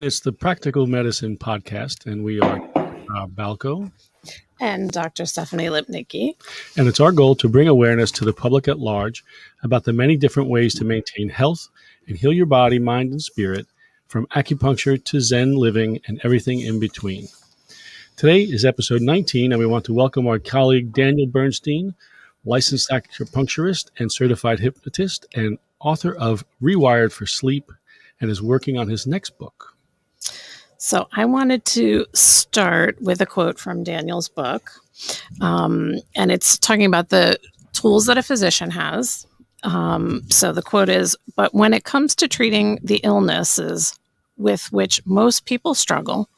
It's the Practical Medicine Podcast, and we are Balko. And Dr. Stephanie Lipnicki. And it's our goal to bring awareness to the public at large about the many different ways to maintain health and heal your body, mind, and spirit, from acupuncture to Zen living and everything in between. Today is episode 19, and we want to welcome our colleague Daniel Bernstein, licensed acupuncturist and certified hypnotist, and author of Rewired for Sleep, and is working on his next book. So I wanted to start with a quote from Daniel's book, and it's talking about the tools that a physician has. So the quote is, "But when it comes to treating the illnesses with which most people struggle,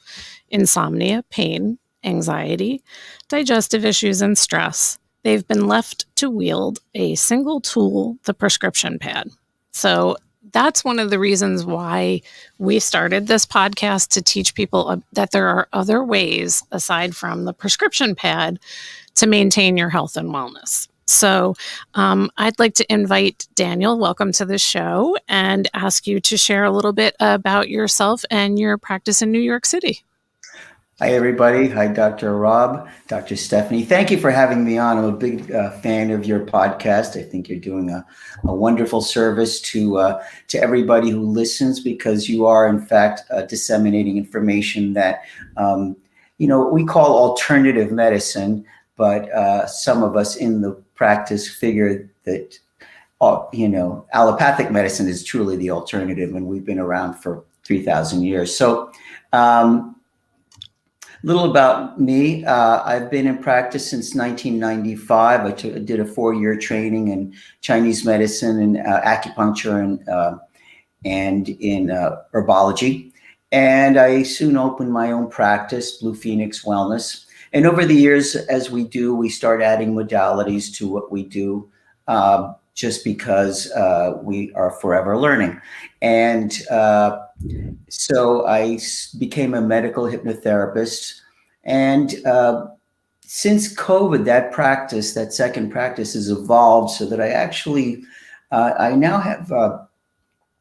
insomnia, pain, anxiety, digestive issues, and stress, they've been left to wield a single tool, the prescription pad." So that's one of the reasons why we started this podcast, to teach people that there are other ways aside from the prescription pad to maintain your health and wellness. So I'd like to invite Daniel, welcome to the show, and ask you to share a little bit about yourself and your practice in New York City. Hi, everybody. Hi, Dr. Rob, Dr. Stephanie. Thank you for having me on. I'm a big fan of your podcast. I think you're doing a wonderful service to everybody who listens, because you are, in fact, disseminating information that, we call alternative medicine, but some of us in the practice figure that, allopathic medicine is truly the alternative, and we've been around for 3,000 years. So, little about me. I've been in practice since 1995. I did a 4-year training in Chinese medicine and acupuncture and in herbology. And I soon opened my own practice, Blue Phoenix Wellness. And over the years, as we start adding modalities to what we do, just because we are forever learning. And so I became a medical hypnotherapist. And since COVID, that second practice has evolved so that I actually, I now have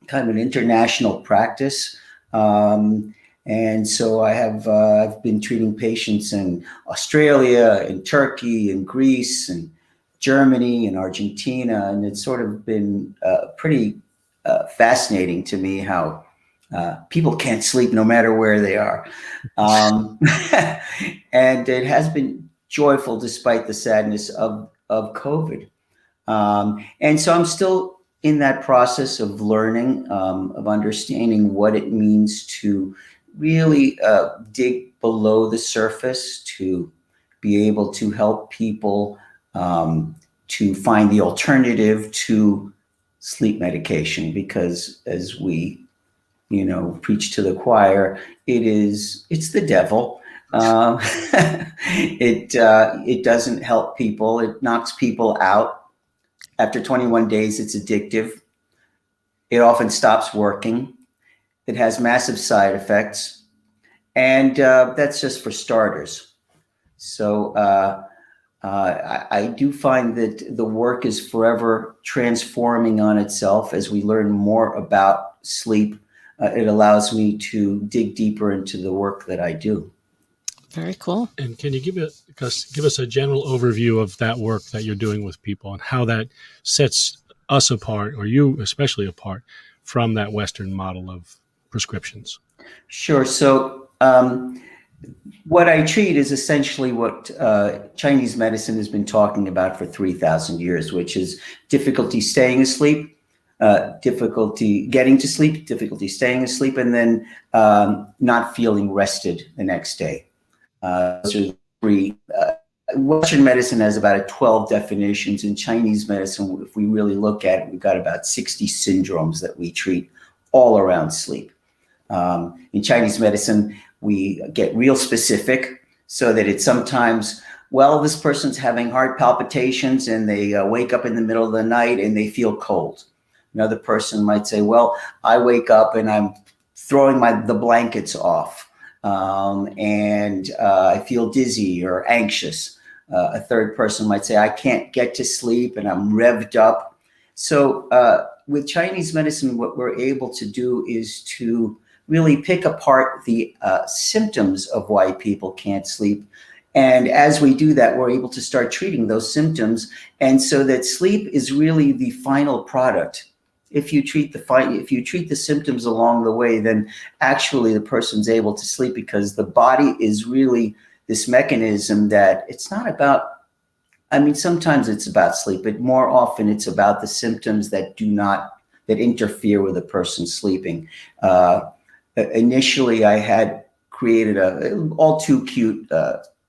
kind of an international practice. And so I've been treating patients in Australia, in Turkey, in Greece, and Germany, and Argentina. And it's sort of been pretty fascinating to me how people can't sleep no matter where they are. And it has been joyful despite the sadness of COVID. And so I'm still in that process of learning, of understanding what it means to really dig below the surface, to be able to help people to find the alternative to sleep medication, because as we preach to the choir, it's the devil. It doesn't help people. It knocks people out. After 21 days, it's addictive. It often stops working. It has massive side effects. And that's just for starters. So I do find that the work is forever transforming on itself as we learn more about sleep. It allows me to dig deeper into the work that I do. Very cool. And can you give us a general overview of that work that you're doing with people, and how that sets us apart, or you especially apart, from that Western model of prescriptions? Sure. So what I treat is essentially what Chinese medicine has been talking about for 3,000 years, which is difficulty staying asleep, difficulty getting to sleep, difficulty staying asleep, and then not feeling rested the next day. Those are three. Western medicine has about 12 definitions. In Chinese medicine, if we really look at it, we've got about 60 syndromes that we treat all around sleep. In Chinese medicine, we get real specific, so that it's sometimes, this person's having heart palpitations and they wake up in the middle of the night and they feel cold. Another person might say, I wake up and I'm throwing the blankets off, and I feel dizzy or anxious. A third person might say, I can't get to sleep and I'm revved up. So with Chinese medicine, what we're able to do is to really pick apart the symptoms of why people can't sleep. And as we do that, we're able to start treating those symptoms. And so that sleep is really the final product. If you treat the symptoms along the way, then actually the person's able to sleep, because the body is really this mechanism that it's not about, I mean, sometimes it's about sleep, but more often it's about the symptoms that interfere with a person sleeping. Initially, I had created a all too cute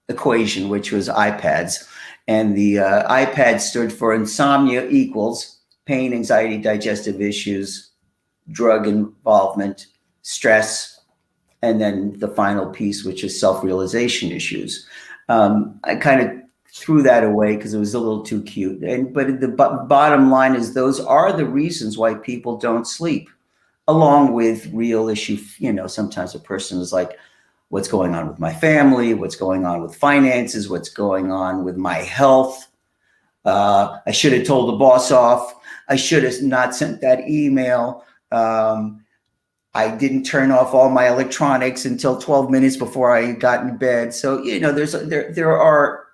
equation, which was iPads. And the iPad stood for insomnia equals pain, anxiety, digestive issues, drug involvement, stress, and then the final piece, which is self-realization issues. I kind of threw that away because it was a little too cute. But the bottom line is those are the reasons why people don't sleep, along with real issue. You know, sometimes a person is like, what's going on with my family? What's going on with finances? What's going on with my health? I should have told the boss off. I should have not sent that email. I didn't turn off all my electronics until 12 minutes before I got in bed. So, you know, there are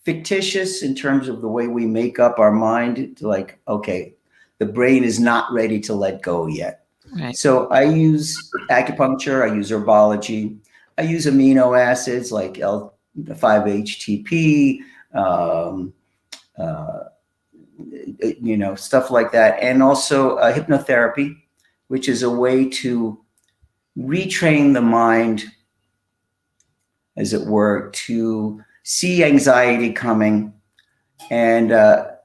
fictitious in terms of the way we make up our mind to, like, okay, the brain is not ready to let go yet. Right. So I use acupuncture, I use herbology, I use amino acids like L5-HTP, you know, stuff like that. And also hypnotherapy, which is a way to retrain the mind, as it were, to see anxiety coming, and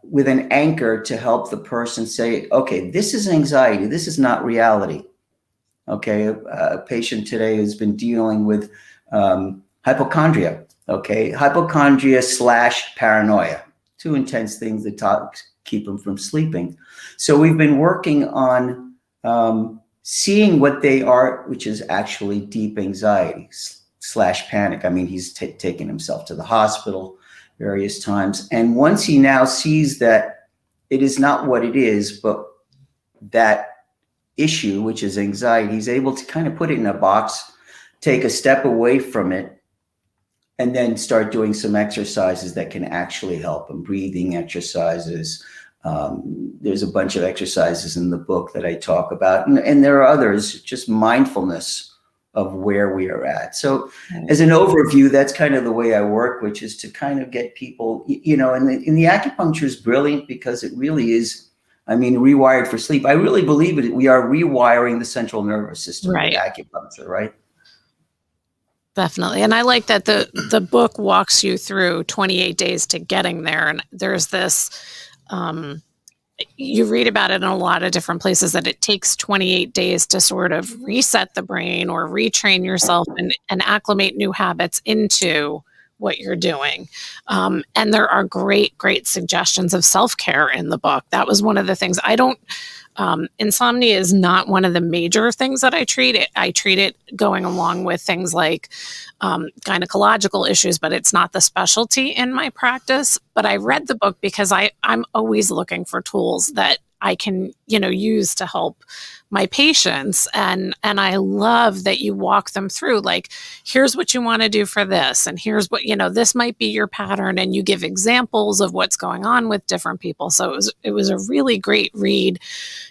with an anchor to help the person say, okay, this is anxiety. This is not reality. Okay. A patient today has been dealing with hypochondria. Okay. Hypochondria / paranoia. Two intense things that keep them from sleeping. So we've been working on seeing what they are, which is actually deep anxiety / panic. I mean, he's taken himself to the hospital various times. And once he now sees that it is not what it is, but that issue, which is anxiety, he's able to kind of put it in a box, take a step away from it, and then start doing some exercises that can actually help him. Breathing exercises. There's a bunch of exercises in the book that I talk about. And there are others, just mindfulness of where we are at. So as an overview, that's kind of the way I work, which is to kind of get people, you know, and the acupuncture is brilliant because it really is, I mean, rewired for sleep. I really believe it. We are rewiring the central nervous system with acupuncture, right? Definitely. And I like that the book walks you through 28 days to getting there. And there's this, you read about it in a lot of different places, that it takes 28 days to sort of reset the brain or retrain yourself and acclimate new habits into what you're doing. And there are great suggestions of self-care in the book. That was one of the things insomnia is not one of the major things that I treat. I treat it going along with things like gynecological issues, but it's not the specialty in my practice. But I read the book because I'm always looking for tools that I can, you know, use to help my patients. And I love that you walk them through, like, here's what you want to do for this. And here's what, you know, this might be your pattern. And you give examples of what's going on with different people. So it was a really great read,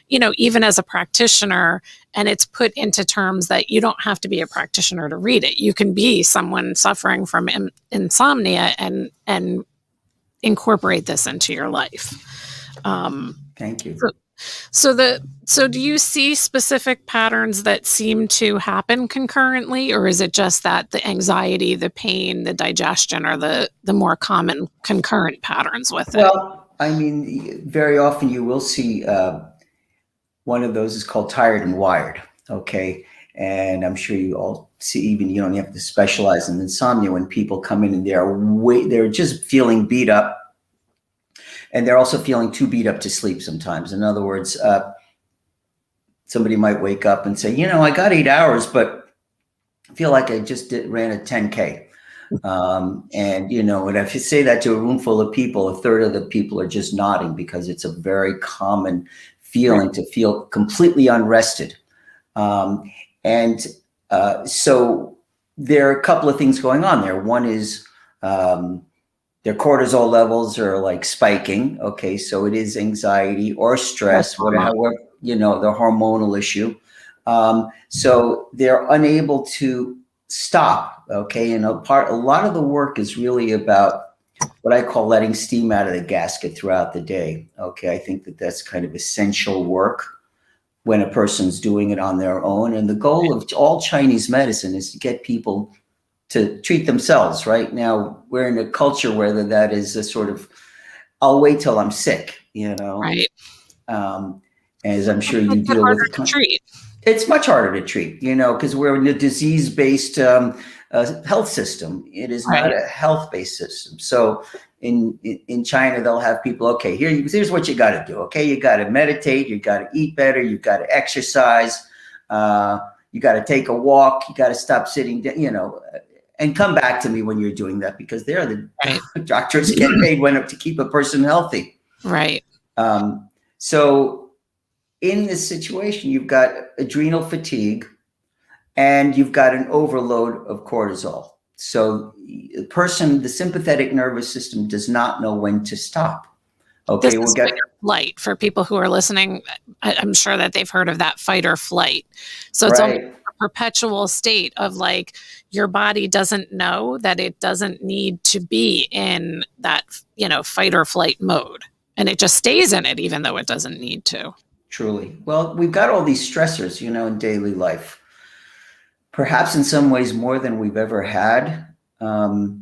you know, even as a practitioner, and it's put into terms that you don't have to be a practitioner to read it. You can be someone suffering from insomnia and incorporate this into your life. Thank you. So do you see specific patterns that seem to happen concurrently, or is it just that the anxiety, the pain, the digestion are the more common concurrent patterns with it? Well, I mean, very often you will see one of those is called tired and wired. Okay. And I'm sure you all see, even you don't have to specialize in insomnia, when people come in and they're just feeling beat up. And they're also feeling too beat up to sleep sometimes. In other words, somebody might wake up and say, you know, I got 8 hours, but I feel like I just ran a 10K. And, you know, and if you say that to a room full of people, a third of the people are just nodding, because it's a very common feeling to feel completely unrested. And And so there are a couple of things going on there. One is their cortisol levels are like spiking. Okay, so it is anxiety or stress, whatever, the hormonal issue. So they're unable to stop. Okay, and a lot of the work is really about what I call letting steam out of the gasket throughout the day. Okay, I think that that's kind of essential work when a person's doing it on their own. And the goal of all Chinese medicine is to get people to treat themselves. Right now, we're in a culture where that is a sort of, I'll wait till I'm sick, Right. As I'm sure you deal with. It's much harder to treat, because we're in a disease-based health system. It is not a health-based system. So in China, they'll have people, okay, here's what you got to do. Okay, you got to meditate, you got to eat better, you got to exercise, you got to take a walk, you got to stop sitting down, and come back to me when you're doing that, because they're the doctors get paid to keep a person healthy. Right. So in this situation, you've got adrenal fatigue and you've got an overload of cortisol. So the sympathetic nervous system does not know when to stop. Okay, this is fight or flight for people who are listening. I'm sure that they've heard of that fight or flight. So it's almost a perpetual state of like your body doesn't know that it doesn't need to be in that, fight or flight mode. And it just stays in it, even though it doesn't need to. Truly. Well, we've got all these stressors, in daily life, perhaps in some ways more than we've ever had. I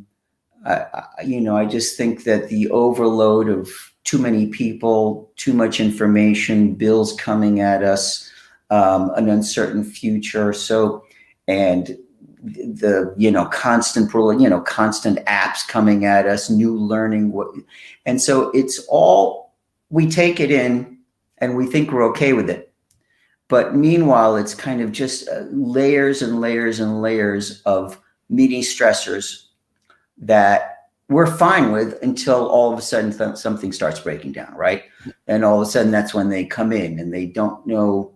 just think that the overload of too many people, too much information, bills coming at us, an uncertain future. So, and the, constant apps coming at us, new learning. And so it's all, we take it in and we think we're okay with it. But meanwhile, it's kind of just layers and layers and layers of meeting stressors that we're fine with until all of a sudden something starts breaking down, right? And all of a sudden that's when they come in and they don't know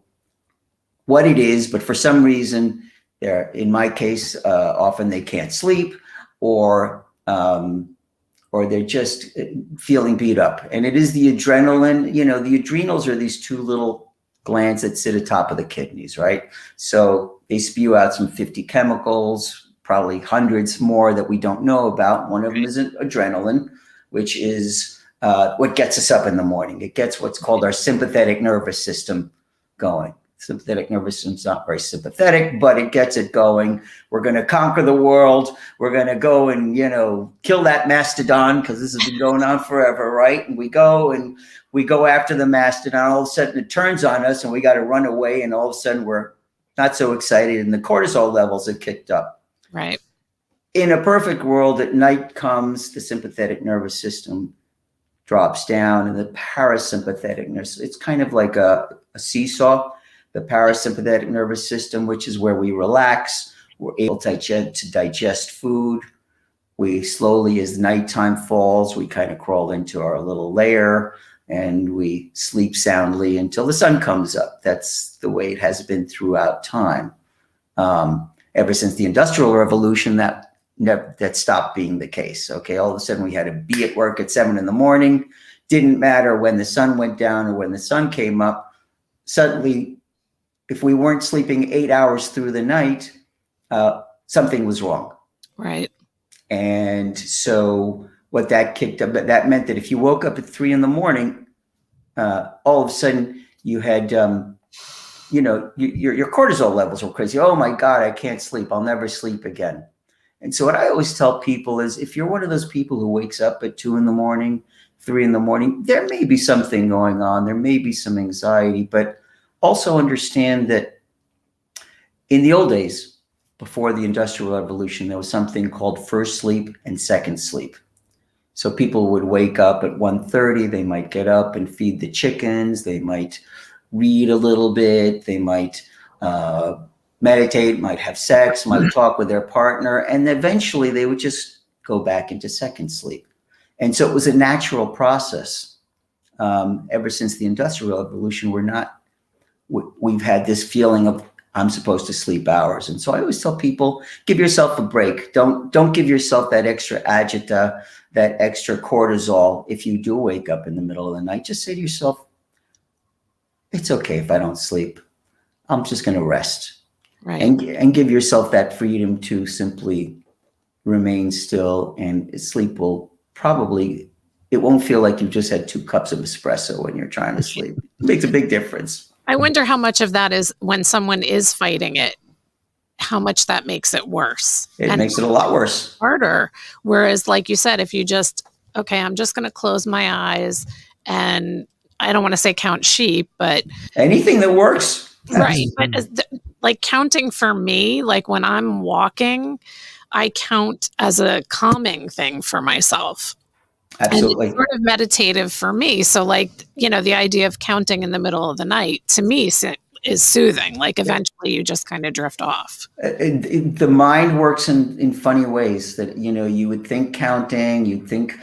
what it is, but for some reason, in my case, often they can't sleep or they're just feeling beat up. And it is the adrenaline. The adrenals are these two little glands that sit atop of the kidneys, right? So they spew out some 50 chemicals, probably hundreds more that we don't know about. One of them is adrenaline, which is what gets us up in the morning. It gets what's called our sympathetic nervous system going. Sympathetic nervous system's not very sympathetic, but it gets it going. We're going to conquer the world. We're going to go and, kill that mastodon, because this has been going on forever, right? And we go after the mastodon. All of a sudden it turns on us and we got to run away. And all of a sudden we're not so excited and the cortisol levels have kicked up. Right. In a perfect world, at night comes, the sympathetic nervous system drops down and the parasympathetic nervous, it's kind of like a seesaw. The parasympathetic nervous system, which is where we relax, we're able to digest food. We slowly, as nighttime falls, we kind of crawl into our little lair and we sleep soundly until the sun comes up. That's the way it has been throughout time. Ever since the Industrial Revolution, that stopped being the case. Okay, all of a sudden we had to be at work at 7 a.m. Didn't matter when the sun went down or when the sun came up. Suddenly, if we weren't sleeping 8 hours through the night, something was wrong. Right. And so what that kicked up, that meant that if you woke up at 3 a.m, all of a sudden you had, your cortisol levels were crazy. Oh my God, I can't sleep. I'll never sleep again. And so what I always tell people is, if you're one of those people who wakes up at 2 a.m, 3 a.m, there may be something going on. There may be some anxiety, but also understand that in the old days, before the Industrial Revolution, there was something called first sleep and second sleep. So people would wake up at 1:30, they might get up and feed the chickens, they might read a little bit, they might meditate, might have sex, might talk with their partner, and eventually they would just go back into second sleep. And so it was a natural process. Ever since the Industrial Revolution, we've had this feeling of I'm supposed to sleep hours. And so I always tell people, give yourself a break. Don't give yourself that extra agita, that extra cortisol. If you do wake up in the middle of the night, just say to yourself, it's okay if I don't sleep. I'm just going to rest. Right. And give yourself that freedom to simply remain still, and sleep will probably, it won't feel like you've just had 2 cups of espresso when you're trying to sleep. It makes a big difference. I wonder how much of that is when someone is fighting it, how much that makes it worse. It makes it a lot worse. Harder. Whereas, like you said, if you just, okay, I'm just going to close my eyes and I don't want to say count sheep, but anything that works. Right. But like counting for me, like when I'm walking, I count as a calming thing for myself. Absolutely. And it's sort of meditative for me. So like, the idea of counting in the middle of the night to me is soothing. Like eventually you just kind of drift off. The mind works in funny ways that, you would think counting, you'd think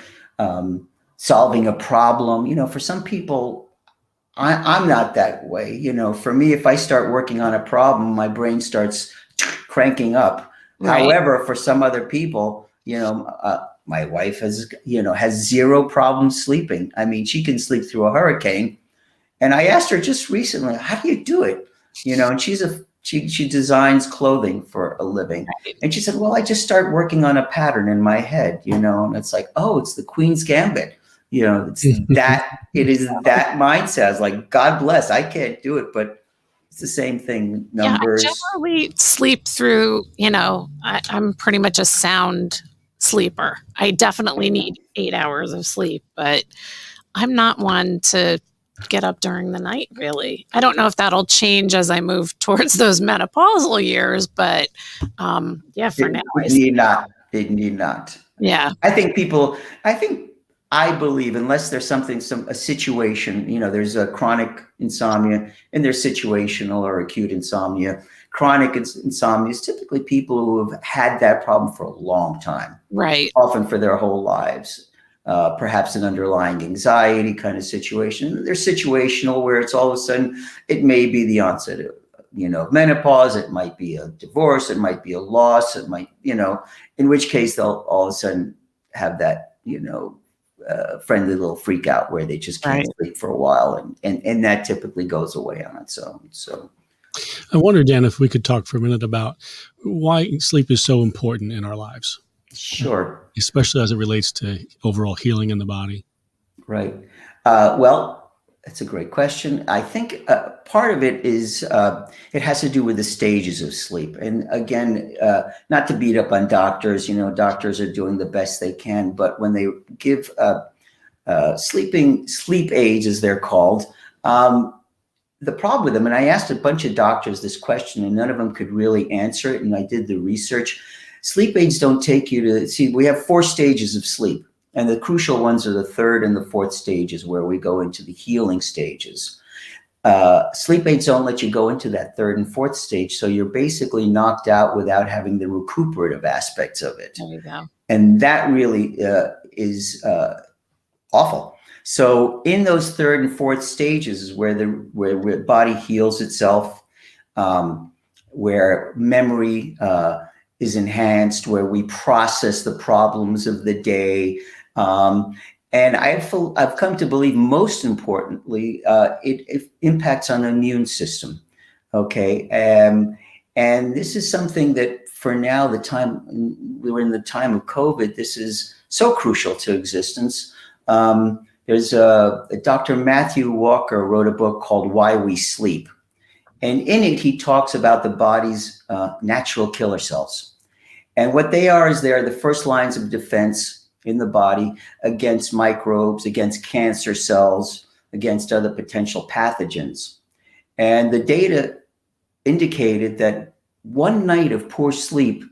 solving a problem. For some people, I'm not that way. For me, if I start working on a problem, my brain starts cranking up. Right. However, for some other people, my wife has 0 problems sleeping. I mean, she can sleep through a hurricane. And I asked her just recently, how do you do it? And she designs clothing for a living. And she said, well, I just start working on a pattern in my head, and it's like, oh, it's the Queen's Gambit. It's it is that mindset. I was like, God bless, I can't do it, but it's the same thing. Numbers. Yeah, I generally sleep through, I'm pretty much a sound sleeper. I definitely need 8 hours of sleep, but I'm not one to get up during the night, really. I don't know if that'll change as I move towards those menopausal years, but for now. It need not. Yeah. I believe unless there's a situation, there's a chronic insomnia and there's situational or acute insomnia. Chronic insomnia is typically people who have had that problem for a long time, right? Often for their whole lives. Perhaps an underlying anxiety kind of situation. They're situational where it's all of a sudden, it may be the onset of, menopause. It might be a divorce. It might be a loss. It might, in which case they'll all of a sudden have that, friendly little freak out where they just can't sleep for a while. And that typically goes away on its own. So I wonder, Dan, if we could talk for a minute about why sleep is so important in our lives. Sure. Especially as it relates to overall healing in the body. Right. Well, that's a great question. I think part of it is it has to do with the stages of sleep. And again, not to beat up on doctors, doctors are doing the best they can, but when they give sleep aids, as they're called, the problem with them, and I asked a bunch of doctors this question and none of them could really answer it. And I did the research. Sleep aids don't take you to see, we have 4 stages of sleep. And the crucial ones are the 3rd and the 4th stages where we go into the healing stages. Sleep aids don't let you go into that 3rd and 4th stage. So you're basically knocked out without having the recuperative aspects of it. There you go. And that really is awful. So in those 3rd and 4th stages is where the body heals itself, where memory is enhanced, where we process the problems of the day. And I've come to believe, most importantly, it impacts on the immune system. Okay. And this is something that for now, we're in the time of COVID, this is so crucial to existence. There's Dr. Matthew Walker wrote a book called Why We Sleep. And in it, he talks about the body's natural killer cells. And what they are is they're the first lines of defense in the body against microbes, against cancer cells, against other potential pathogens. And the data indicated that one night of poor sleep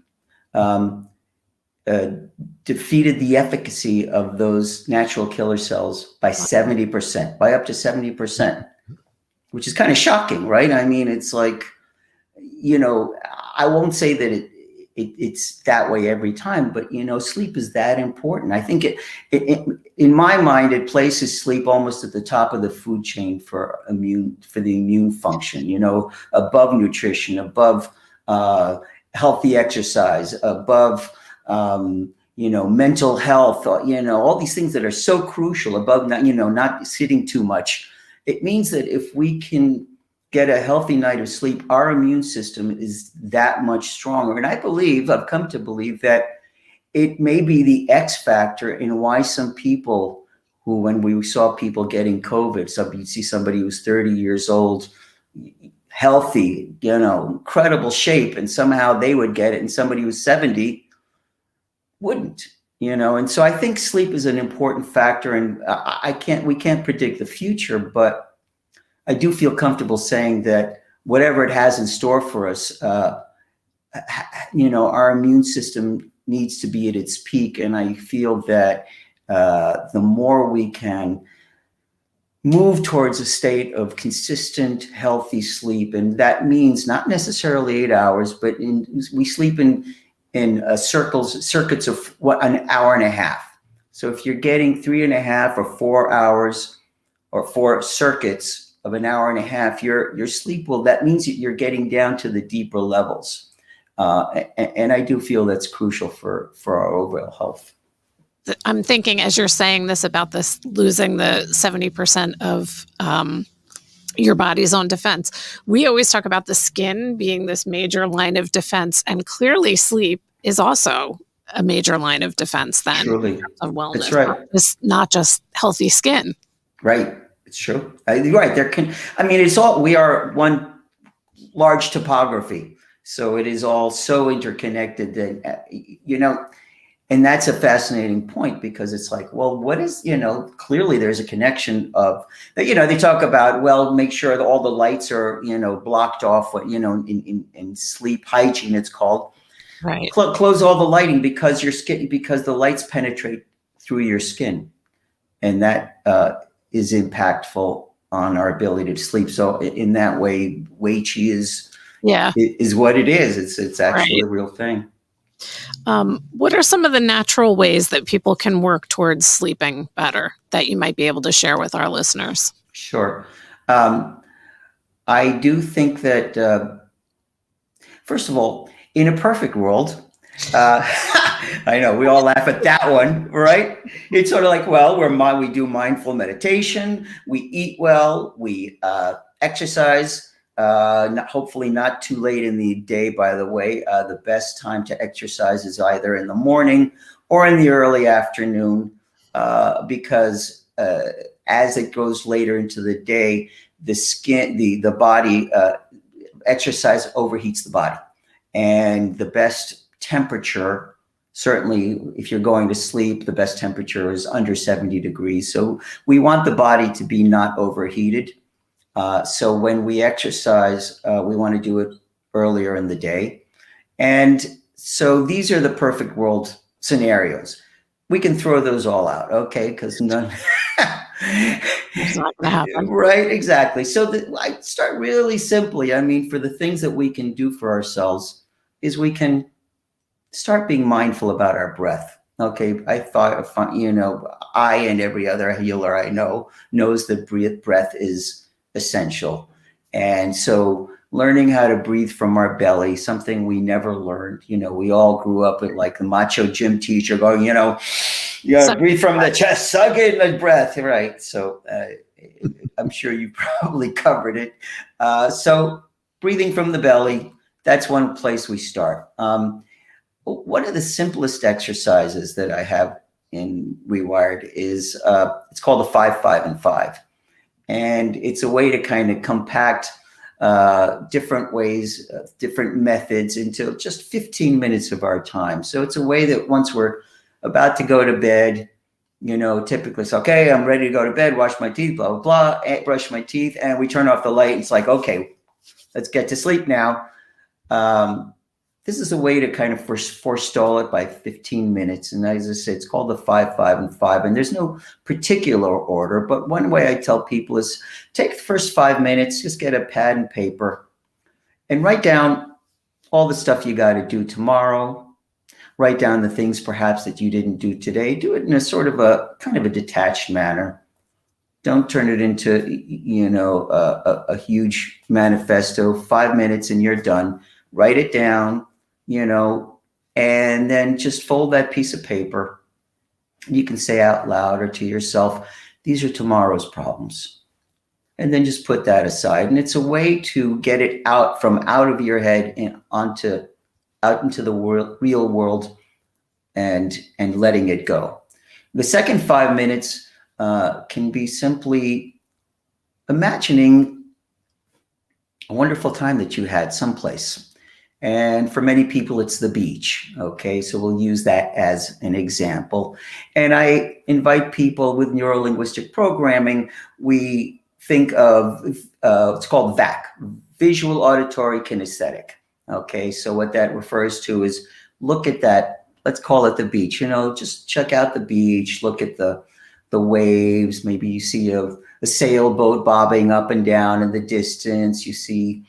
defeated the efficacy of those natural killer cells by 70%, by up to 70%, which is kind of shocking, right? I mean, it's like, I won't say that it's that way every time. But, sleep is that important. I think it in my mind, it places sleep almost at the top of the food chain for the immune function, above nutrition, above healthy exercise, above, mental health, all these things that are so crucial, above, not sitting too much. It means that if we can get a healthy night of sleep, our immune system is that much stronger. And I've come to believe that it may be the X factor in why some people who, when we saw people getting COVID, so you see somebody who's 30 years old, healthy, incredible shape, and somehow they would get it, and somebody who's 70 wouldn't, and so I think sleep is an important factor, and we can't predict the future, but I do feel comfortable saying that whatever it has in store for us, our immune system needs to be at its peak. And I feel that the more we can move towards a state of consistent, healthy sleep, and that means not necessarily 8 hours, but we sleep in circuits of an hour and a half. So if you're getting 3.5 or 4 hours or 4 circuits of an hour and a half, your sleep that means that you're getting down to the deeper levels. And I do feel that's crucial for our overall health. I'm thinking as you're saying this about this losing the 70% of your body's own defense. We always talk about the skin being this major line of defense, and clearly sleep is also a major line of defense then. Truly. Of wellness. That's right. Not just healthy skin. Right. It's true. Right. We are one large topography. So it is all so interconnected that, and that's a fascinating point, because it's like, well, what is, clearly there's a connection of, they talk about, well, make sure that all the lights are, blocked off, in sleep hygiene, it's called. Right. Close all the lighting because the lights penetrate through your skin. And that is impactful on our ability to sleep. So in that way, Wei Qi is what it is. It's actually a real thing. What are some of the natural ways that people can work towards sleeping better that you might be able to share with our listeners? Sure. I do think that, first of all, in a perfect world, I know we all laugh at that one, right? It's sort of like, well, we do mindful meditation, we eat well, we exercise, hopefully not too late in the day, by the way. The best time to exercise is either in the morning or in the early afternoon, because as it goes later into the day, the skin, the body, exercise overheats the body. And the best temperature, certainly if you're going to sleep, the best temperature is under 70 degrees. So we want the body to be not overheated. So when we exercise, we want to do it earlier in the day. And so these are the perfect world scenarios. We can throw those all out, okay? Because none... It's not going to happen. Right, exactly. So I start really simply. For the things that we can do for ourselves is we can start being mindful about our breath. Okay, I and every other healer I know knows that breath is essential. And so learning how to breathe from our belly, something we never learned. We all grew up with like the macho gym teacher going, you gotta breathe from the chest, suck in the breath, right? So I'm sure you probably covered it. So breathing from the belly, that's one place we start. One of the simplest exercises that I have in Rewired is it's called the 5, 5, and 5. And it's a way to kind of compact different ways, different methods into just 15 minutes of our time. So it's a way that once we're about to go to bed, typically it's okay, I'm ready to go to bed, wash my teeth, blah, blah, blah, brush my teeth, and we turn off the light. It's like, okay, let's get to sleep now. This is a way to kind of forestall it by 15 minutes. And as I said, it's called the 5, 5, and 5. And there's no particular order, but one way I tell people is take the first 5 minutes, just get a pad and paper and write down all the stuff you got to do tomorrow. Write down the things perhaps that you didn't do today. Do it in a sort of a kind of a detached manner. Don't turn it into, a huge manifesto. 5 minutes and you're done. Write it down, and then just fold that piece of paper. You can say out loud or to yourself, these are tomorrow's problems. And then just put that aside. And it's a way to get it out of your head and out into the real world and letting it go. The second 5 minutes can be simply imagining a wonderful time that you had someplace. And for many people, it's the beach. Okay, so we'll use that as an example. And I invite people with neuro-linguistic programming, we think of, it's called VAC, visual auditory kinesthetic. Okay, so what that refers to is look at that, let's call it the beach, just check out the beach, look at the waves. Maybe you see a sailboat bobbing up and down in the distance. You see,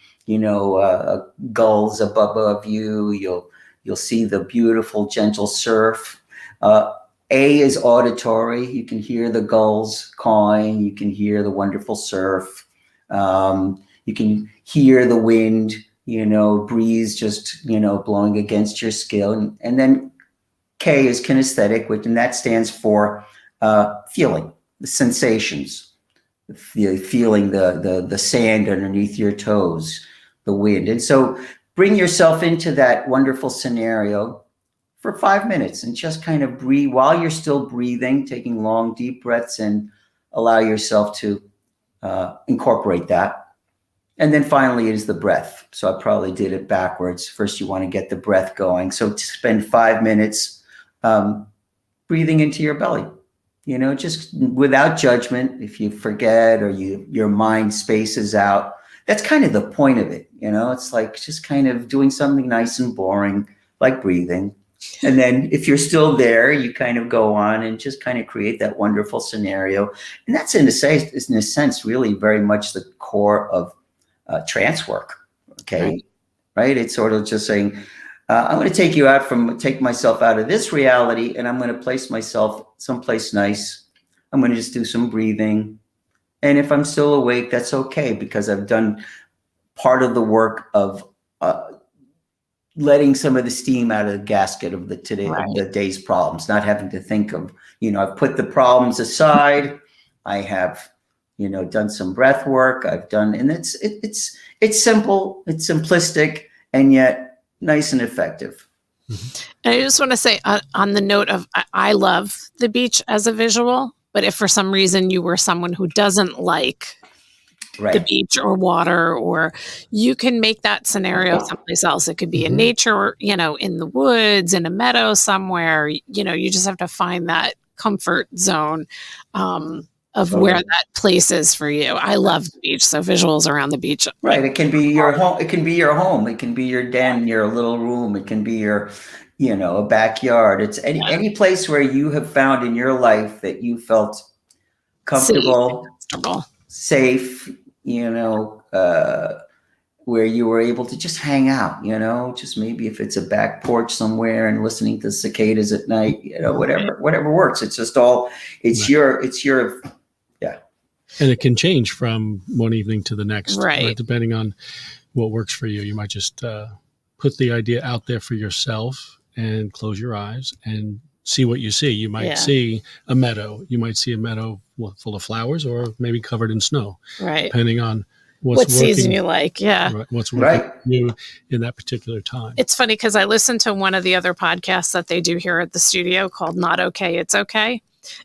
gulls above you. You'll see the beautiful, gentle surf. A is auditory. You can hear the gulls cawing. You can hear the wonderful surf. You can hear the wind, breeze just, blowing against your skin. And then K is kinesthetic, and that stands for feeling, the sensations, feeling the sand underneath your toes, the wind. And so bring yourself into that wonderful scenario for 5 minutes and just kind of breathe while you're still breathing, taking long, deep breaths, and allow yourself to incorporate that. And then finally is the breath. So I probably did it backwards. First, you want to get the breath going. So to spend 5 minutes breathing into your belly, just without judgment. If you forget or your mind spaces out, that's kind of the point of it. It's like just kind of doing something nice and boring, like breathing. And then if you're still there, you kind of go on and just kind of create that wonderful scenario. And that's in a sense, really very much the core of trance work. Okay. Right. It's sort of just saying, I'm going to take myself out of this reality, and I'm going to place myself someplace nice. I'm going to just do some breathing. And if I'm still awake, that's okay, because I've done part of the work of letting some of the steam out of the gasket of the day's problems, not having to think of, I've put the problems aside. I have, done some breath work. And it's simple, it's simplistic, and yet nice and effective. And I just want to say on the note of, I love the beach as a visual, but if for some reason you were someone who doesn't like the beach or water, or you can make that scenario someplace else. It could be in nature, in the woods, in a meadow somewhere, you just have to find that comfort zone of where that place is for you. I love the beach, so visuals around the beach. Right. It can be your home. It can be your home. It can be your den, your little room. It can be your, a backyard. It's any place where you have found in your life that you felt comfortable, safe, where you were able to just hang out, just maybe if it's a back porch somewhere and listening to cicadas at night, whatever works. It's just all, it's your. And it can change from one evening to the next, right? Depending on what works for you. You might just put the idea out there for yourself and close your eyes and see what you see. You might see a meadow. You might see a meadow full of flowers, or maybe covered in snow, right? Depending on what season you like. What's working for you in that particular time. It's funny because I listened to one of the other podcasts that they do here at the studio called Not Okay, It's Okay.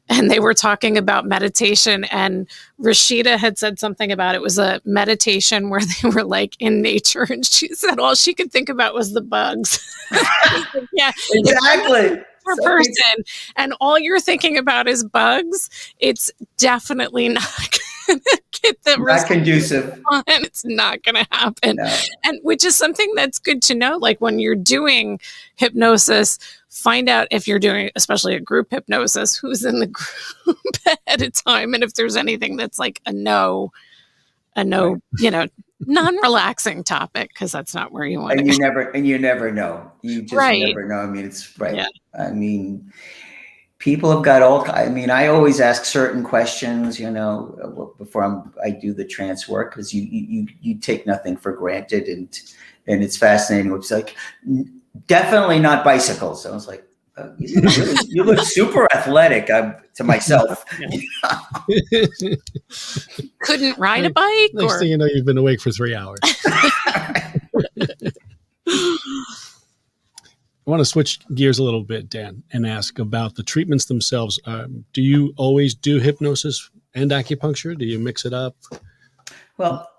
And they were talking about meditation, and Rashida had said something about it was a meditation where they were like in nature, and she said all she could think about was the bugs. Yeah, exactly. Per person, and all you're thinking about is bugs, it's definitely not going to get the not conducive, and it's not going to happen. No. And which is something that's good to know. Like when you're doing hypnosis, find out if you're doing, especially a group hypnosis, who's in the group ahead of time, and if there's anything that's like a no, non-relaxing topic, because that's not where you want And to you never know. You just Right. never know. I mean, it's right. Yeah. I mean, people have got all. I mean, I always ask certain questions, before I do the trance work, because you take nothing for granted, and it's fascinating. It's like definitely not bicycles. I was like, you look super athletic. To myself. Couldn't ride a bike? Next thing you know, you've been awake for 3 hours. I want to switch gears a little bit, Dan, and ask about the treatments themselves. Do you always do hypnosis and acupuncture? Do you mix it up? Well,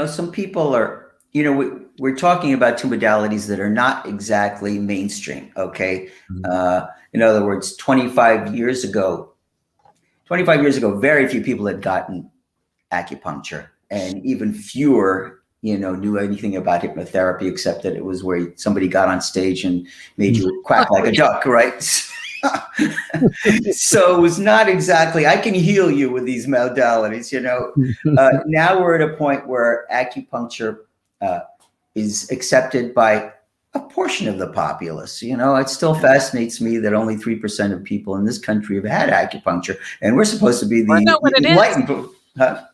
some people are, we're talking about two modalities that are not exactly mainstream. Okay. Mm-hmm. In other words, 25 years ago, very few people had gotten acupuncture, and even fewer knew anything about hypnotherapy, except that it was where somebody got on stage and made you quack like a duck, right? So it was not exactly, I can heal you with these modalities, Now we're at a point where acupuncture is accepted by a portion of the populace. It still fascinates me that only 3% of people in this country have had acupuncture, and we're supposed to be the enlightened. Huh?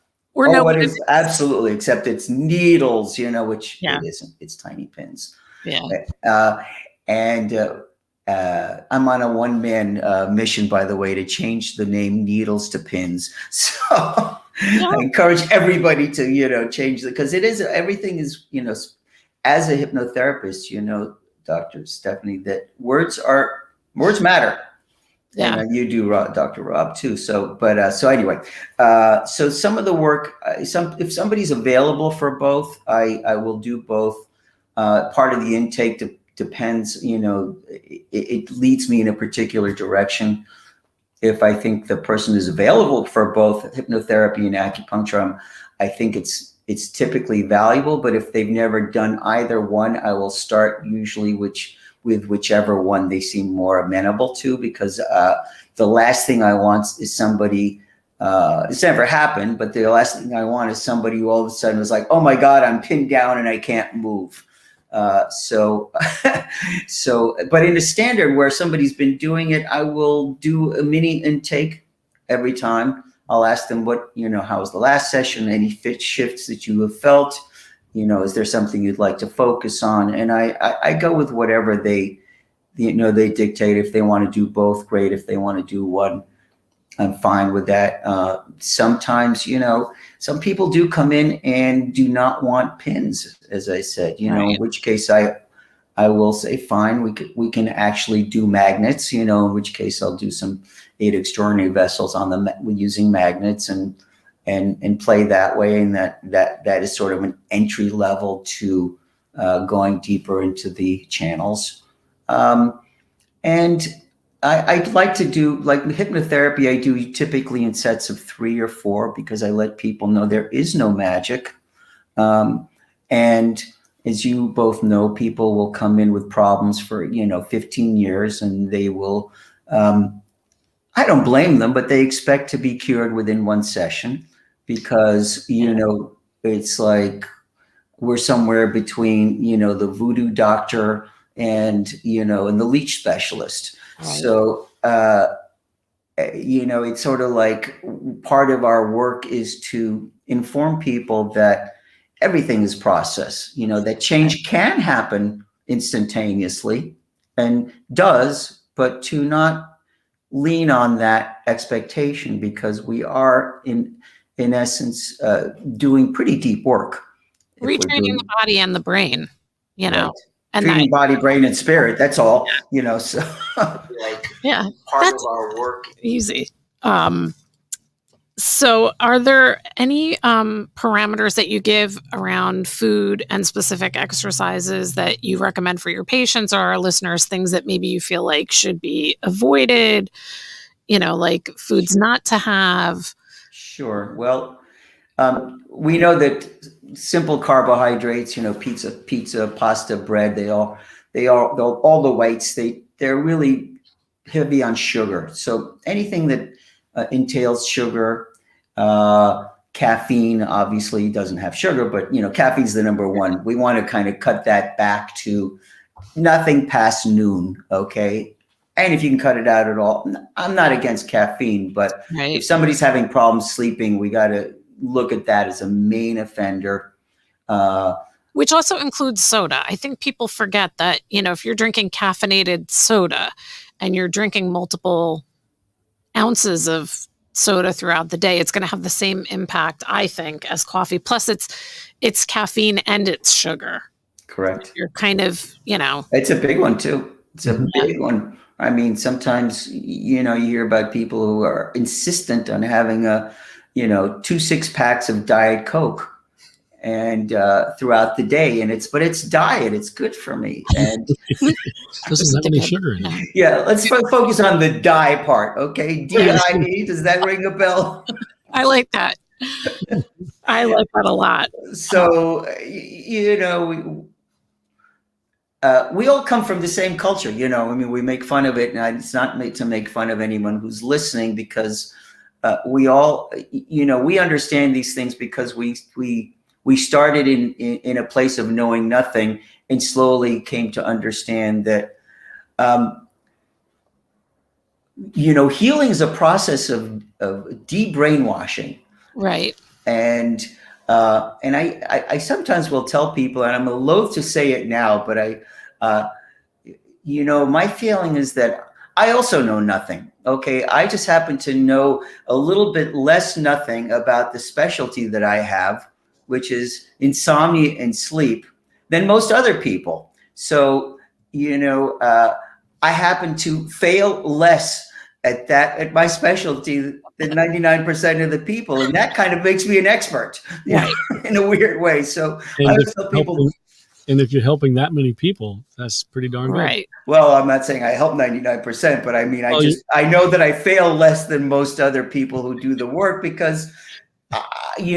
It is absolutely, except it's needles, which it isn't. It's tiny pins. Yeah. And I'm on a one-man mission, by the way, to change the name needles to pins. So I encourage everybody to, change it, because everything is, as a hypnotherapist, Dr. Stephanie, that words matter. Yeah. And you do, Dr. Rob, too. So anyway, so some of the work, if somebody's available for both, I will do both. Part of the intake depends, it leads me in a particular direction. If I think the person is available for both hypnotherapy and acupuncture, I think it's typically valuable. But if they've never done either one, I will start usually with whichever one they seem more amenable to, because the last thing I want is somebody, it's never happened, but the last thing I want is somebody who all of a sudden is like, oh my God, I'm pinned down and I can't move. But in a standard where somebody's been doing it, I will do a mini intake every time. I'll ask them how was the last session, any shifts that you have felt. Is there something you'd like to focus on? And I go with whatever they dictate. If they want to do both, great. If they want to do one, I'm fine with that. Sometimes, some people do come in and do not want pins, as I said, right. In which case I will say, fine, we can actually do magnets, in which case I'll do some 8 extraordinary vessels on them using magnets and play that way. And that is sort of an entry level to going deeper into the channels. And I'd like to do, like hypnotherapy, I do typically in sets of 3 or 4, because I let people know there is no magic. And as you both know, people will come in with problems for, 15 years, and they will, I don't blame them, but they expect to be cured within one session, because, it's like we're somewhere between, the voodoo doctor and the leech specialist. Right. So, it's sort of like part of our work is to inform people that everything is process, that change can happen instantaneously and does, but to not lean on that expectation, because we are in essence doing pretty deep work. Retraining the body and the brain, right. And treating body, brain, and spirit. That's all, so yeah, part of our work. Easy. So are there any parameters that you give around food and specific exercises that you recommend for your patients or our listeners, things that maybe you feel like should be avoided, like foods not to have? Sure. Well, we know that simple carbohydrates, pizza, pasta, bread, all the whites, they're really heavy on sugar. So anything that entails sugar caffeine obviously doesn't have sugar, but caffeine's the number one. We want to kind of cut that back to nothing past noon, okay? And if you can cut it out at all, I'm not against caffeine, but if somebody's having problems sleeping, we got to look at that as a main offender. Which also includes soda. I think people forget that, if you're drinking caffeinated soda and you're drinking multiple ounces of soda throughout the day, it's going to have the same impact, I think, as coffee. Plus it's caffeine and it's sugar. Correct. You're kind of, It's a big one too. It's a big one. I mean, sometimes, you hear about people who are insistent on having 2 6-packs of Diet Coke and throughout the day, but it's diet. It's good for me. And doesn't have any sugar in it. Yeah, let's focus on the die part, okay? D-I-E, does that ring a bell? I like that. I like that a lot. So, we all come from the same culture, we make fun of it, and it's not made to make fun of anyone who's listening, because we all, we understand these things because we started in a place of knowing nothing and slowly came to understand that, healing is a process of de-brainwashing. Right. And I sometimes will tell people, and I'm loath to say it now, but my feeling is that I also know nothing. Okay. I just happen to know a little bit less nothing about the specialty that I have, which is insomnia and sleep, than most other people. So, I happen to fail less at my specialty than 99% of the people. And that kind of makes me an expert, right, in a weird way. So and I always tell people. And if you're helping that many people, that's pretty darn good. Right. Well, I'm not saying I help 99%, but I mean, I know that I fail less than most other people who do the work, because, we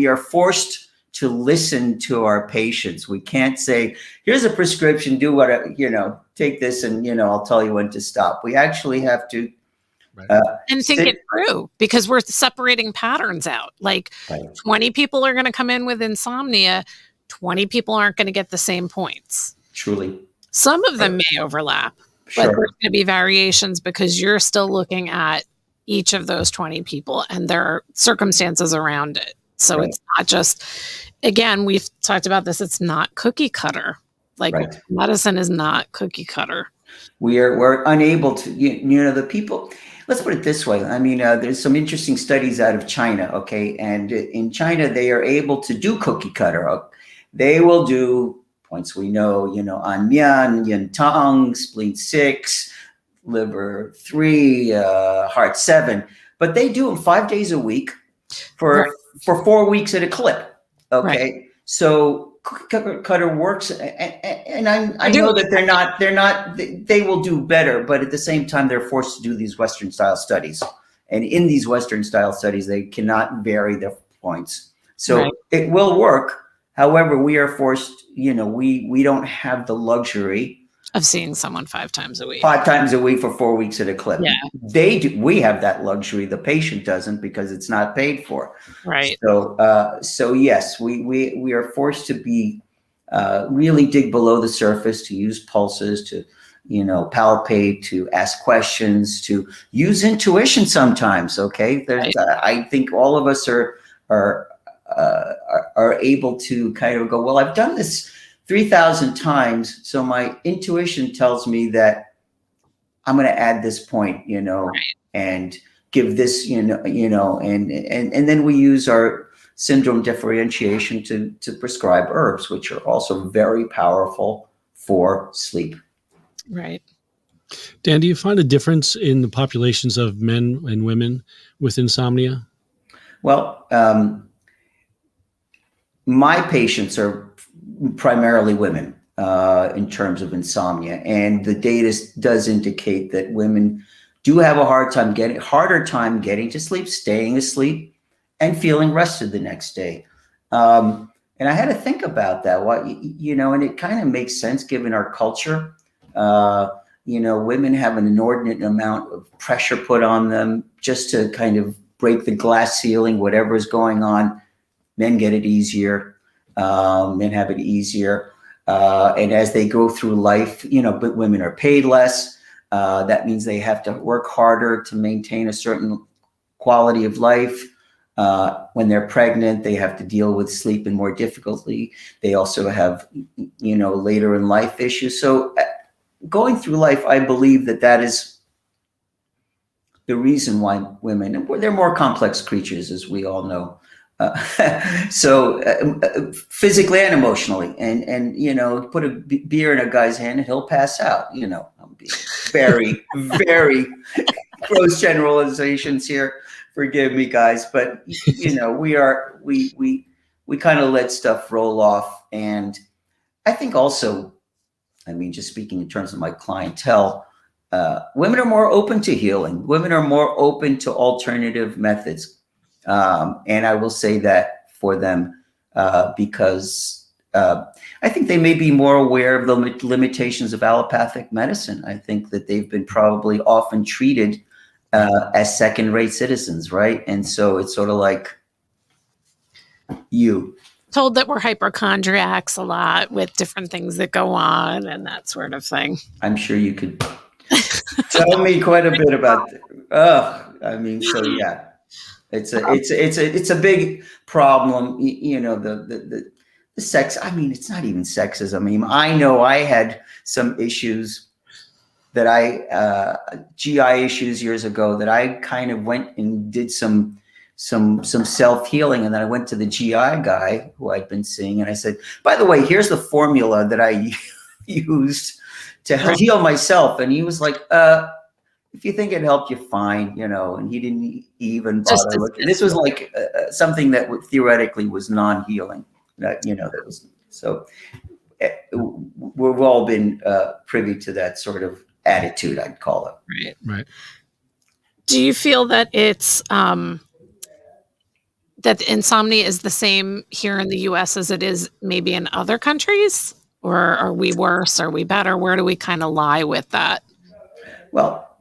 are forced to listen to our patients. We can't say, here's a prescription, do what, take this and, I'll tell you when to stop. We actually have to and think it through, because we're separating patterns out. Like 20 people are going to come in with insomnia. 20 people aren't going to get the same points. Truly. Some of them may overlap, but there's going to be variations, because you're still looking at each of those 20 people and there are circumstances around it. So it's not just, again, we've talked about this, it's not cookie cutter. Like medicine is not cookie cutter. We're unable to, the people, let's put it this way. I mean, there's some interesting studies out of China, okay? And in China, they are able to do cookie cutter. They will do points we know, Anyan, Yin Tang, spleen 6, liver 3, heart 7. But they do them 5 days a week for 4 weeks at a clip, okay? So cookie cutter works, and I know that they will do better, but at the same time, they're forced to do these Western style studies. And in these Western style studies, they cannot vary their points. So it will work. However, we are forced, we don't have the luxury of seeing someone 5 times a week. 5 times a week for 4 weeks at a clip. Yeah. They do. We have that luxury. The patient doesn't, because it's not paid for. Right. So yes, we are forced to be really dig below the surface, to use pulses, to palpate, to ask questions, to use intuition sometimes. Okay, I think all of us are able to kind of go, well, I've done this 3,000 times, so my intuition tells me that I'm going to add this point, and give this, and then we use our syndrome differentiation to prescribe herbs, which are also very powerful for sleep. Right. Dan, do you find a difference in the populations of men and women with insomnia? Well, my patients are primarily women in terms of insomnia, and the data does indicate that women do have a harder time getting to sleep, staying asleep, and feeling rested the next day. And I had to think about that. And it kind of makes sense given our culture. Women have an inordinate amount of pressure put on them just to kind of break the glass ceiling, whatever is going on, men get it easier. Men have it easier. And as they go through life, but women are paid less. That means they have to work harder to maintain a certain quality of life. When they're pregnant, they have to deal with sleep and more difficulty. They also have, later in life issues. So going through life, I believe that is the reason why women, they're more complex creatures, as we all know. So physically and emotionally, and put a beer in a guy's hand and he'll pass out. I'm being very, very gross generalizations here. Forgive me, guys, but we kind of let stuff roll off. And I think also, just speaking in terms of my clientele, women are more open to healing. Women are more open to alternative methods. And I will say that for them because I think they may be more aware of the limitations of allopathic medicine. I think that they've been probably often treated as second-rate citizens, right? And so it's sort of like told that we're hypochondriacs a lot with different things that go on and that sort of thing. I'm sure you could tell me quite a bit about so yeah. It's a big problem, the sex. It's not even sexism. I know I had some issues that GI issues years ago that I kind of went and did some self-healing. And then I went to the GI guy who I'd been seeing. And I said, by the way, here's the formula that I used to heal myself. And he was like, if you think it helped you, fine, and he didn't even bother looking. This was like something that theoretically was non-healing, that was, so we've all been privy to that sort of attitude, I'd call it. Right. Do you feel that it's, that the insomnia is the same here in the US as it is maybe in other countries? Or are we worse? Are we better? Where do we kind of lie with that? Well,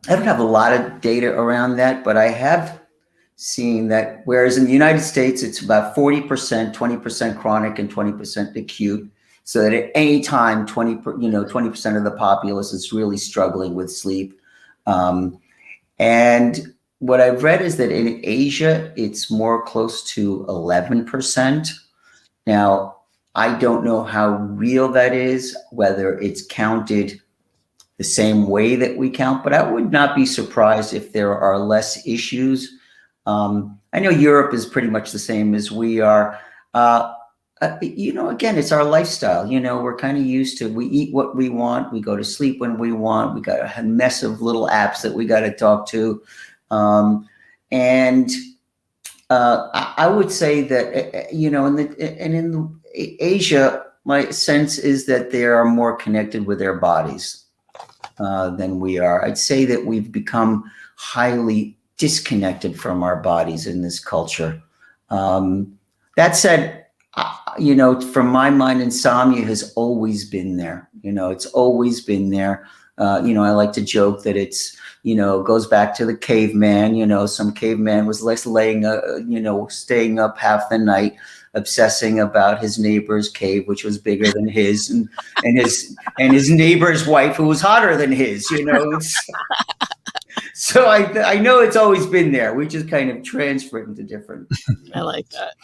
I don't have a lot of data around that, but I have seen that whereas in the United States, it's about 40%, 20% chronic and 20% acute. So that at any time, 20% of the populace is really struggling with sleep. And what I've read is that in Asia, it's more close to 11%. Now, I don't know how real that is, whether it's counted the same way that we count, but I would not be surprised if there are less issues. I know Europe is pretty much the same as we are. Again, it's our lifestyle. We're kind of used to, we eat what we want, we go to sleep when we want, we got a mess of little apps that we got to talk to. And I would say that, in Asia, my sense is that they are more connected with their bodies than we are. I'd say that we've become highly disconnected from our bodies in this culture. That said, from my mind, insomnia has always been there. It's always been there. I like to joke that it's, goes back to the caveman. Some caveman was laying, staying up half the night, obsessing about his neighbor's cave, which was bigger than his, and his neighbor's wife, who was hotter than his. So I know it's always been there. We just kind of transfer it into different. I like that.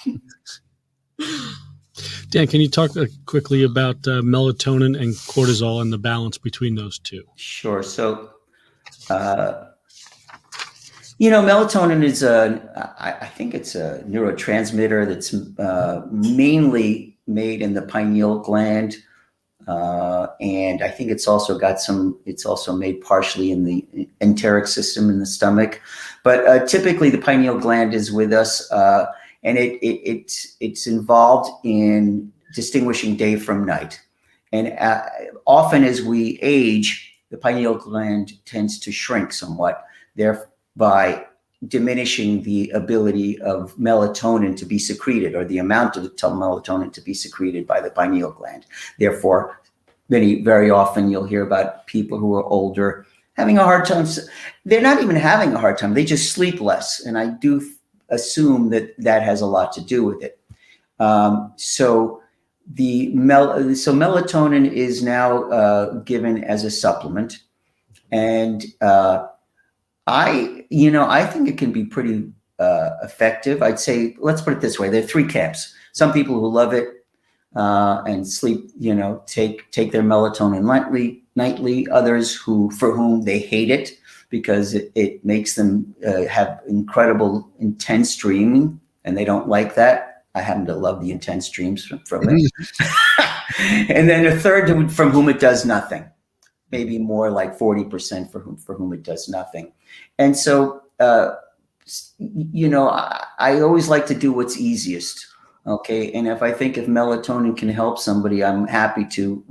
Dan, can you talk quickly about melatonin and cortisol and the balance between those two? Sure. So, melatonin is I think it's a neurotransmitter that's mainly made in the pineal gland. And I think it's also made partially in the enteric system in the stomach. But typically the pineal gland is with us. And it's involved in distinguishing day from night. And often as we age, the pineal gland tends to shrink somewhat, thereby diminishing the ability of melatonin to be secreted, or the amount of melatonin to be secreted by the pineal gland. Therefore, very often you'll hear about people who are older having a hard time. They're not even having a hard time. They just sleep less. And I do assume that that has a lot to do with it. So melatonin is now given as a supplement. And I think it can be pretty effective. I'd say, let's put it this way. There are three camps. Some people who love it and sleep, take their melatonin nightly. Others for whom they hate it because it makes them have incredible intense dreaming, and they don't like that. I happen to love the intense dreams from it. And then a third from whom it does nothing. Maybe more like 40% for whom it does nothing. And so, I always like to do what's easiest. Okay. And if melatonin can help somebody, I'm happy to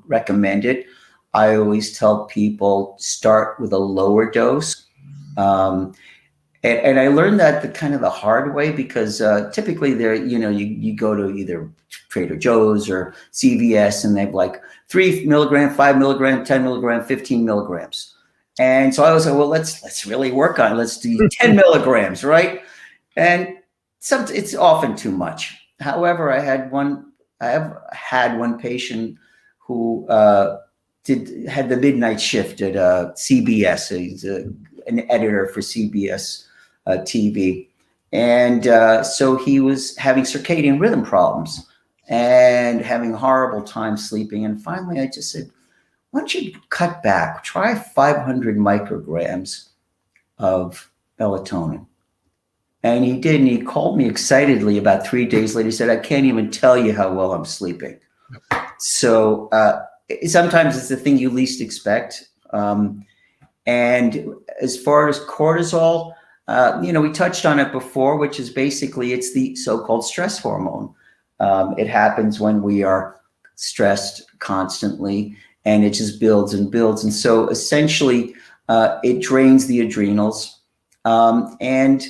recommend it. I always tell people start with a lower dose. And I learned that the hard way, because typically there, you go to either Trader Joe's or CVS, and they've like 3 milligram, 5 milligram, 10 milligram, 15 milligrams. And so I was like, well, let's really work on it. Let's do 10 milligrams, right? And it's often too much. However, I have had one patient who had the midnight shift at CBS. He's an editor for CBS TV. And so he was having circadian rhythm problems and having horrible time sleeping. And finally, I just said, why don't you cut back? Try 500 micrograms of melatonin. And he did. And he called me excitedly about 3 days later. He said, I can't even tell you how well I'm sleeping. So sometimes it's the thing you least expect. And as far as cortisol, we touched on it before, which is basically it's the so-called stress hormone. It happens when we are stressed constantly, and it just builds and builds. And so essentially, it drains the adrenals. And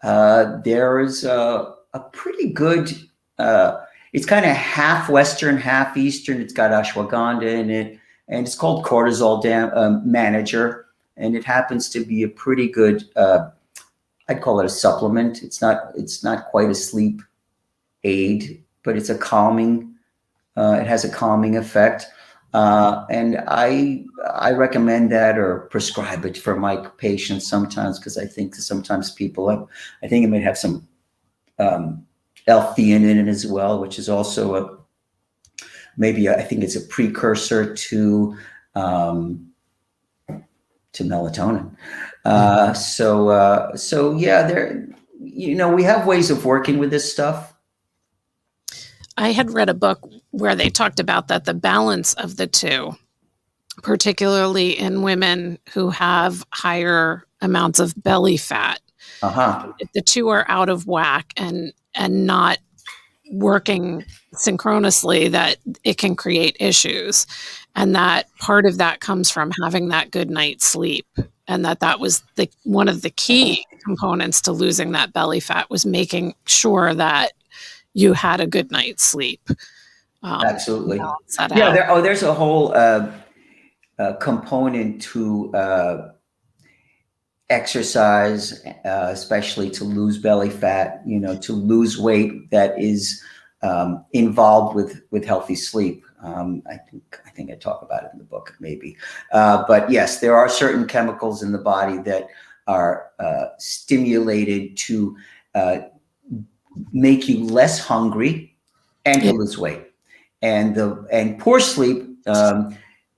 there is a pretty good, it's kind of half Western, half Eastern. It's got ashwagandha in it, and it's called Cortisol Manager. And it happens to be a pretty good, I'd call it a supplement. It's not quite a sleep aid, but it's a calming, it has a calming effect. And I recommend that or prescribe it for my patients sometimes, because I think sometimes I think it might have some L-theanine in it as well, which is also I think it's a precursor to melatonin. So yeah, we have ways of working with this stuff. I had read a book where they talked about that the balance of the two, particularly in women who have higher amounts of belly fat, if the two are out of whack and not working synchronously, that it can create issues. And that part of that comes from having that good night's sleep. And that was one of the key components to losing that belly fat, was making sure that you had a good night's sleep. Absolutely. Yeah. There's a whole component to exercise, especially to lose belly fat, to lose weight, that is involved with healthy sleep. I think I talk about it in the book, maybe. But yes, there are certain chemicals in the body that are stimulated to make you less hungry and to lose weight. And poor sleep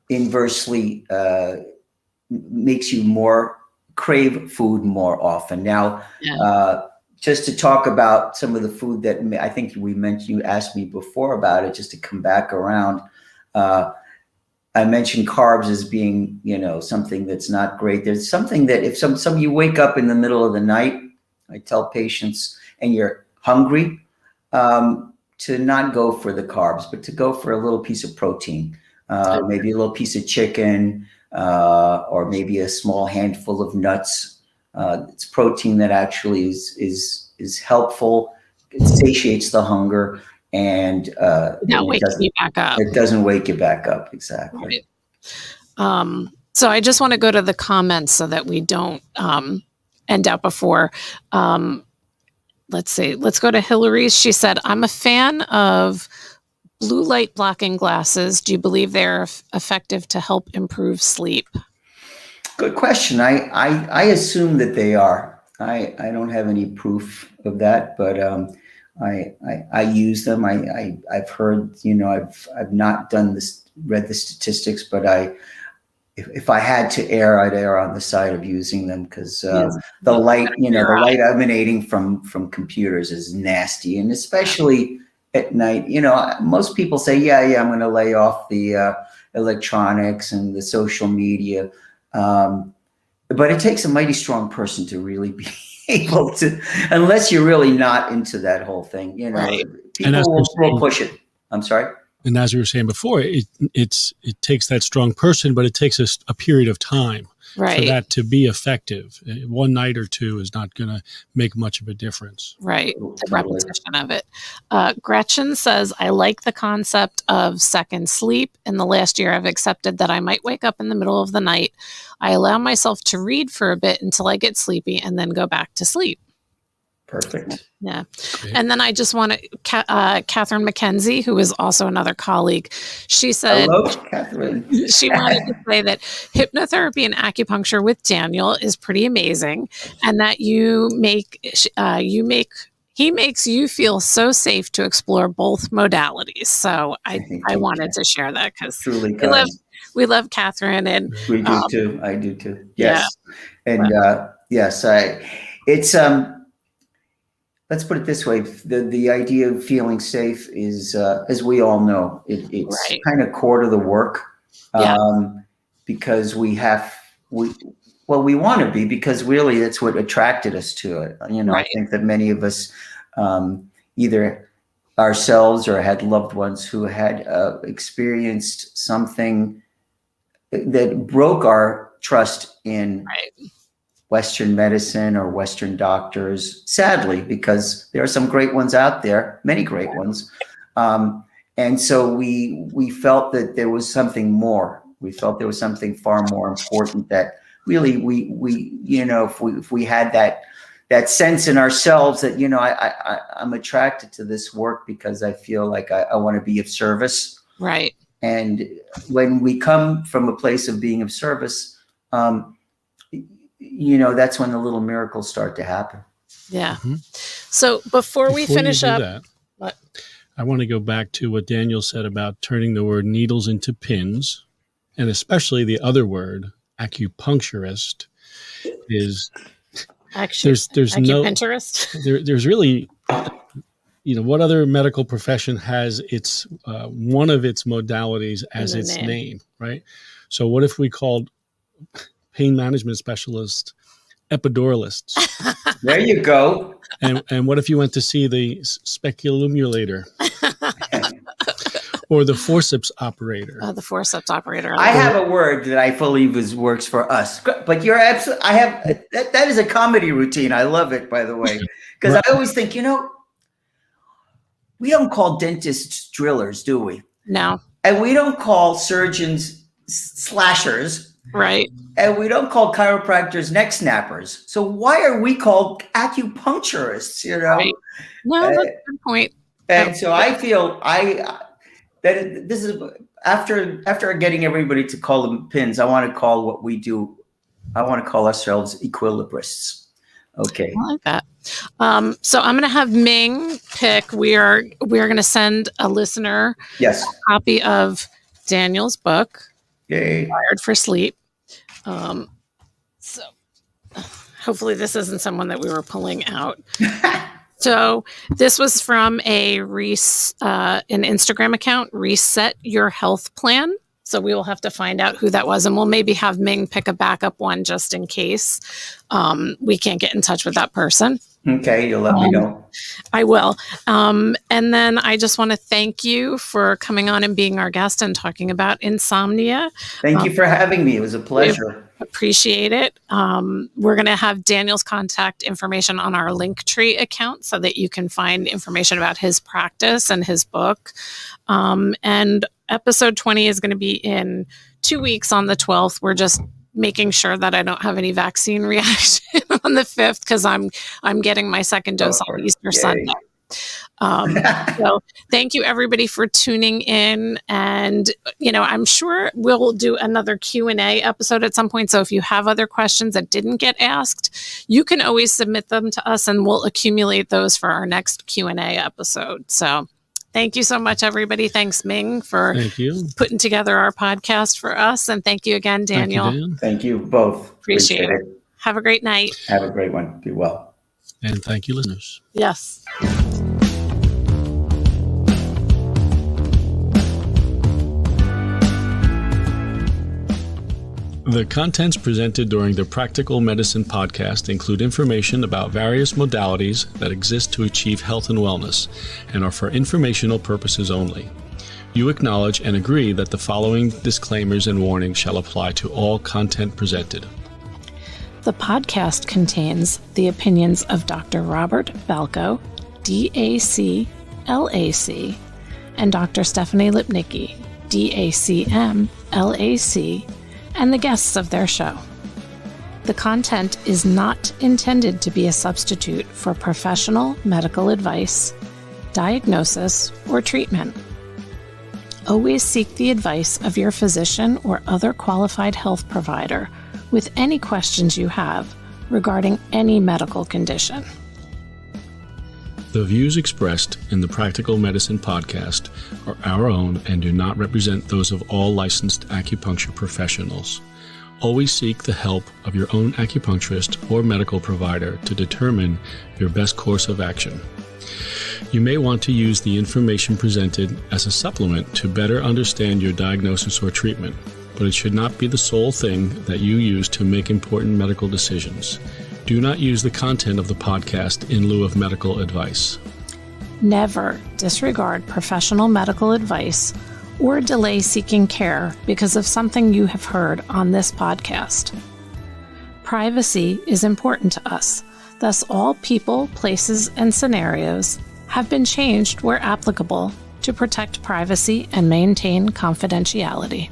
inversely makes you more crave food more often. Now, just to talk about some of the food that I think you asked me before about it, just to come back around. I mentioned carbs as being, something that's not great. There's something that if you wake up in the middle of the night, I tell patients, and you're hungry, to not go for the carbs, but to go for a little piece of protein, maybe a little piece of chicken, or maybe a small handful of nuts. It's protein that actually is helpful. It satiates the hunger, and that wakes you back up. It doesn't wake you back up, exactly. Right. So I just want to go to the comments so that we don't end out before. Let's see. Let's go to Hillary's. She said, I'm a fan of blue light blocking glasses. Do you believe they're effective to help improve sleep? Good question. I assume that they are. I don't have any proof of that, but I use them. I've heard, I've not read the statistics, but if I had to err, I'd err on the side of using them because the light, the light emanating from computers is nasty, and especially at night. Most people say, yeah, I'm going to lay off the electronics and the social media, but it takes a mighty strong person to really be able to, unless you're really not into that whole thing. Right. People will push it. I'm sorry. And as we were saying before, it takes that strong person, but it takes a period of time for that to be effective. One night or two is not going to make much of a difference. Right. The repetition of it. Gretchen says, I like the concept of second sleep. In the last year, I've accepted that I might wake up in the middle of the night. I allow myself to read for a bit until I get sleepy and then go back to sleep. Perfect. Yeah. Great. And then I just want to, Catherine McKenzie, who is also another colleague, she said, hello, Catherine. She wanted to say that hypnotherapy and acupuncture with Daniel is pretty amazing, and that he makes you feel so safe to explore both modalities. So I wanted to share that because we love Catherine, and we do too. I do too. Yes. Yeah. And yes, it's let's put it this way: the idea of feeling safe is, as we all know, it's kind of core to the work, because we want to be, because really that's what attracted us to it. I think that many of us, either ourselves or had loved ones who had experienced something that broke our trust in Western medicine or Western doctors, sadly, because there are some great ones out there, many great ones. And so we felt that there was something more. We felt there was something far more important that really if we had that sense in ourselves that, I'm attracted to this work because I feel like I want to be of service. Right. And when we come from a place of being of service, that's when the little miracles start to happen. Yeah. Mm-hmm. So before we finish up, I want to go back to what Daniel said about turning the word needles into pins, and especially the other word, acupuncturist, is there's acupuncturist. There's really, what other medical profession has its one of its modalities as its name, right? So what if we called pain management specialist epiduralists? There you go. And what if you went to see the speculumulator or the forceps operator? The forceps operator. I have a word that I believe works for us, but you're absolutely. I have that is a comedy routine. I love it, by the way, because I always think, we don't call dentists drillers, do we? No. And we don't call surgeons slashers. Right. And we don't call chiropractors neck snappers. So why are we called acupuncturists, Right. No, that's a good point. And so I feel that this is after getting everybody to call them pins, I want to call what we do, I want to call ourselves equilibrists. Okay. I like that. So I'm going to have Ming pick. We are going to send a listener a copy of Daniel's book, Wired for Sleep. So hopefully this isn't someone that we were pulling out. So this was from an Instagram account, Reset Your Health Plan. So we will have to find out who that was, and we'll maybe have Ming pick a backup one just in case we can't get in touch with that person. Okay, you'll let me know. I will. And then I just want to thank you for coming on and being our guest and talking about insomnia. Thank you for having me. It was a pleasure. Appreciate it. We're going to have Daniel's contact information on our Linktree account so that you can find information about his practice and his book. And episode 20 is going to be in 2 weeks on the 12th. We're just making sure that I don't have any vaccine reaction on the 5th because I'm getting my second dose on Easter Sunday. So thank you everybody for tuning in, and I'm sure we'll do another Q&A episode at some point. So if you have other questions that didn't get asked, you can always submit them to us and we'll accumulate those for our next Q&A episode. So thank you so much, everybody. Thanks, Ming, for putting together our podcast for us, and thank you again, Daniel. Thank you, Dan. Thank you both. Appreciate it. Have a great night. Have a great one. Be well. And thank you, listeners. Yes. The contents presented during the Practical Medicine podcast include information about various modalities that exist to achieve health and wellness and are for informational purposes only. You acknowledge and agree that the following disclaimers and warnings shall apply to all content presented. The podcast contains the opinions of Dr. Robert Balko, DAC, LAC, and Dr. Stephanie Lipnicki, DACM, LAC, and the guests of their show. The content is not intended to be a substitute for professional medical advice, diagnosis, or treatment. Always seek the advice of your physician or other qualified health provider with any questions you have regarding any medical condition. The views expressed in the Practical Medicine podcast are our own and do not represent those of all licensed acupuncture professionals. Always seek the help of your own acupuncturist or medical provider to determine your best course of action. You may want to use the information presented as a supplement to better understand your diagnosis or treatment, but it should not be the sole thing that you use to make important medical decisions. Do not use the content of the podcast in lieu of medical advice. Never disregard professional medical advice or delay seeking care because of something you have heard on this podcast. Privacy is important to us. Thus, all people, places, and scenarios have been changed where applicable to protect privacy and maintain confidentiality.